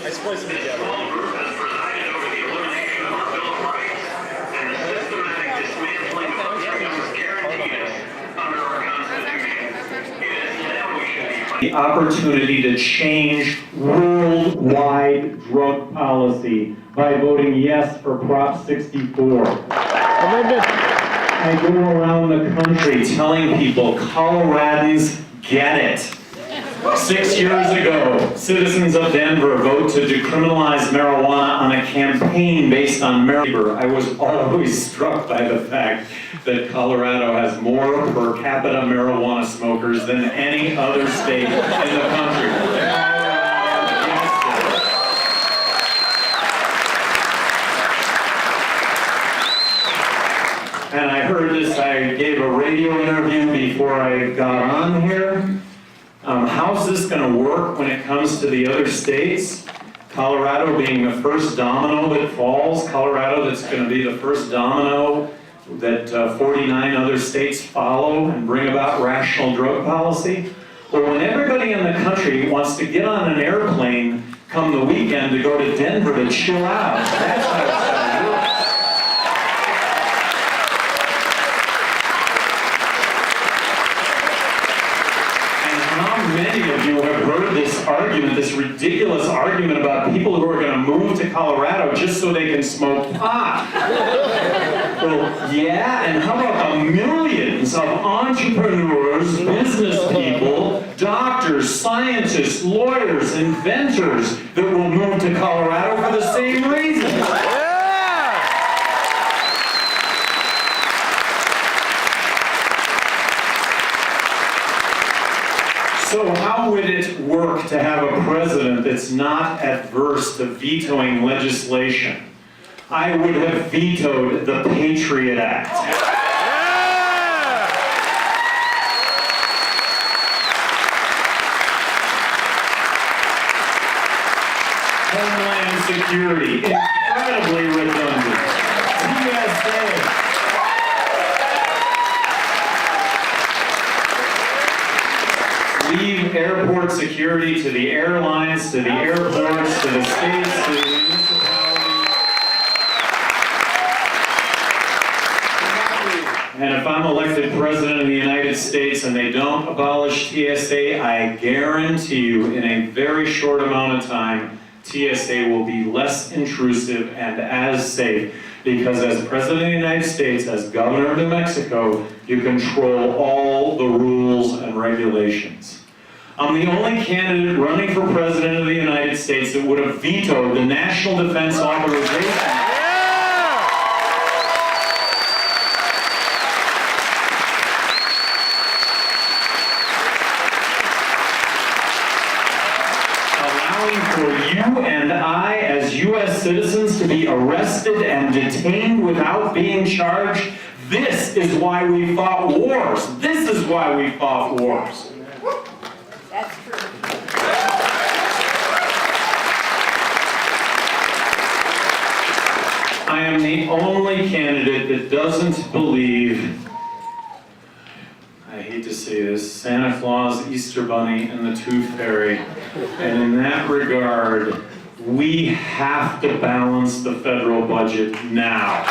I spliced them together. The opportunity to change worldwide drug policy by voting yes for Prop 64. I go around the country telling people, Coloradans get it. 6 years ago, citizens of Denver vote to decriminalize marijuana on a campaign based on marijuana. I was always struck by the fact that Colorado has more per capita marijuana smokers than any other state in the country. And I heard this, I gave a radio interview before I got on here. How's this going to work when it comes to the other states? Colorado being the first domino that falls, Colorado that's going to be the first domino that 49 other states follow and bring about rational drug policy. Well, when everybody in the country wants to get on an airplane come the weekend to go to Denver to chill out, that's how it's going to work. Many of you have heard this argument, this ridiculous argument about people who are going to move to Colorado just so they can smoke pot. Well, yeah, and how about the millions of entrepreneurs, business people, doctors, scientists, lawyers, inventors that will move to Colorado for the same reason? So how would it work to have a president that's not adverse to vetoing legislation? I would have vetoed the Patriot Act. Homeland Security, incredibly redundant. TSA. Leave airport security to the airlines, to the airports, to the states, to the municipalities. And if I'm elected president of the United States and they don't abolish TSA, I guarantee you in a very short amount of time, TSA will be less intrusive and as safe. Because as President of the United States, as Governor of New Mexico, you control all the rules and regulations. I'm the only candidate running for President of the United States that would have vetoed the National Defense Authorization. Allowing for you and I, as U.S. citizens, to be arrested and detained without being charged. This is why we fought wars. This is why we fought wars. That's true. I am the only candidate that doesn't believe, I hate to say this, Santa Claus, Easter Bunny, and the Tooth Fairy. And in that regard, we have to balance the federal budget now.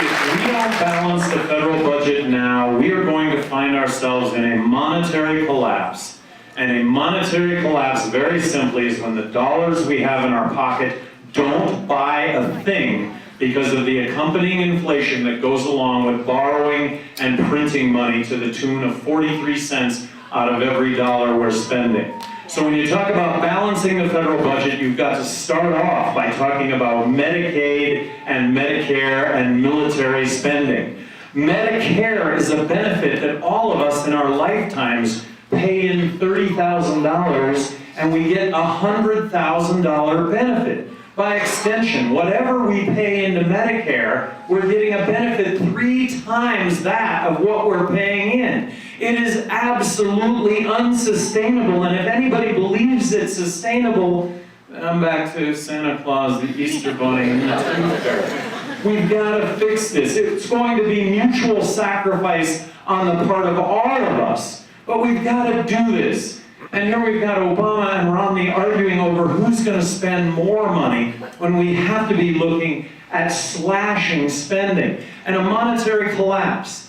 If we don't balance the federal budget now, we are going to find ourselves in a monetary collapse. And a monetary collapse, very simply, is when the dollars we have in our pocket don't buy a thing because of the accompanying inflation that goes along with borrowing and printing money to the tune of 43 cents out of every dollar we're spending. So when you talk about balancing the federal budget, you've got to start off by talking about Medicaid and Medicare and military spending. Medicare is a benefit that all of us in our lifetimes pay in $30,000 and we get a $100,000 benefit. By extension, whatever we pay into Medicare, we're getting a benefit 3 times that of what we're paying in. It is absolutely unsustainable, and if anybody believes it's sustainable, then I'm back to Santa Claus, the Easter Bunny, and the Tooth Fairy. We've got to fix this. It's going to be mutual sacrifice on the part of all of us. But we've got to do this. And here we've got Obama and Romney arguing over who's going to spend more money when we have to be looking at slashing spending and a monetary collapse.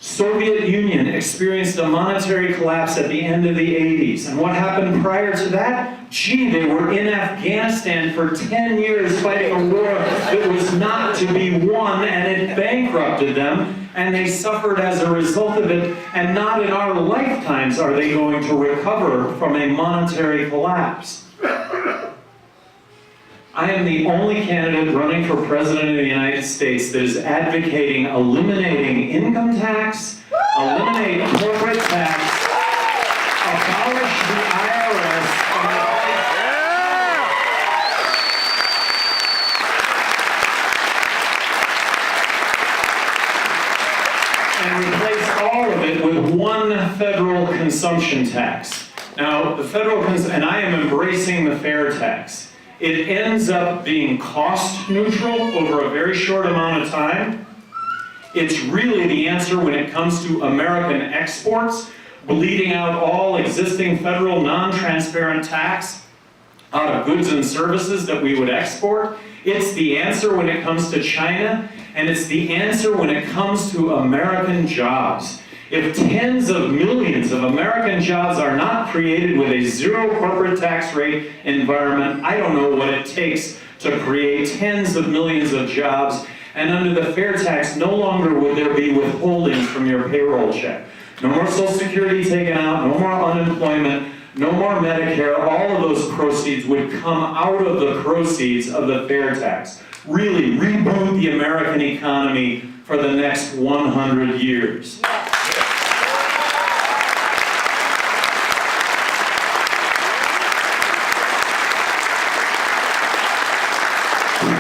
Soviet Union experienced a monetary collapse at the end of the 80s. And what happened prior to that? Gee, they were in Afghanistan for 10 years fighting a war that was not to be won, and it bankrupted them, and they suffered as a result of it. And not in our lifetimes are they going to recover from a monetary collapse. I am the only candidate running for president of the United States that is advocating eliminating income tax, eliminate corporate tax, abolish the IRS, and replace all of it with one federal consumption tax. Now, the federal, and I am embracing the fair tax. It ends up being cost neutral over a very short amount of time. It's really the answer when it comes to American exports, bleeding out all existing federal non-transparent tax out of goods and services that we would export. It's the answer when it comes to China, and it's the answer when it comes to American jobs. If tens of millions of American jobs are not created with a zero corporate tax rate environment, I don't know what it takes to create tens of millions of jobs. And under the fair tax, no longer would there be withholdings from your payroll check. No more Social Security taken out, no more unemployment, no more Medicare. All of those proceeds would come out of the proceeds of the fair tax. Really reboot the American economy for the next 100 years.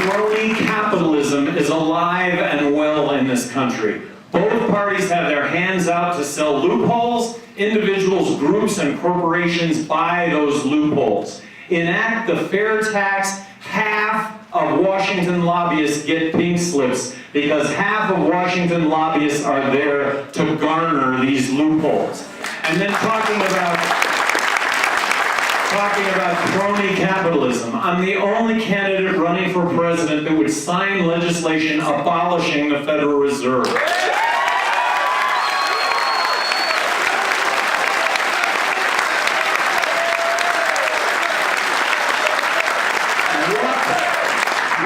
Crony capitalism is alive and well in this country. Both parties have their hands out to sell loopholes. Individuals, groups, and corporations buy those loopholes. Enact the fair tax. Half of Washington lobbyists get pink slips because half of Washington lobbyists are there to garner these loopholes. And then talking about crony capitalism. I'm the only candidate running for president that would sign legislation abolishing the Federal Reserve.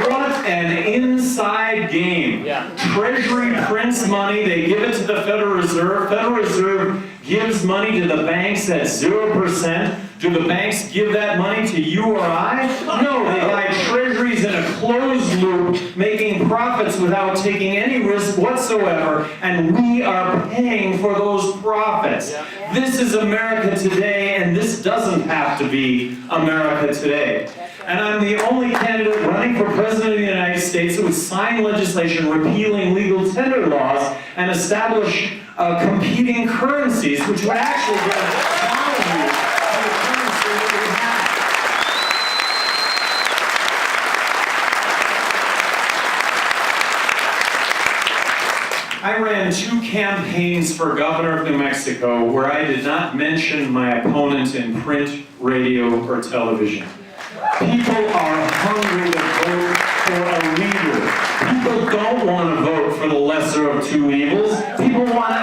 What an inside game. Yeah. Treasury prints money, they give it to the Federal Reserve. Federal Reserve gives money to the banks at 0%. Do the banks give that money to you or I? No, they buy treasuries in a closed loop, making profits without taking any risk whatsoever, and we are paying for those profits. Yeah. This is America today, and this doesn't have to be America today. And I'm the only candidate running for president of the United States that would sign legislation repealing legal tender laws and establish competing currencies, which would actually give value to the currency that we have. I ran 2 campaigns for governor of New Mexico where I did not mention my opponent in print, radio, or television. People are hungry to vote for a leader. People don't want to vote for the lesser of two evils. People want to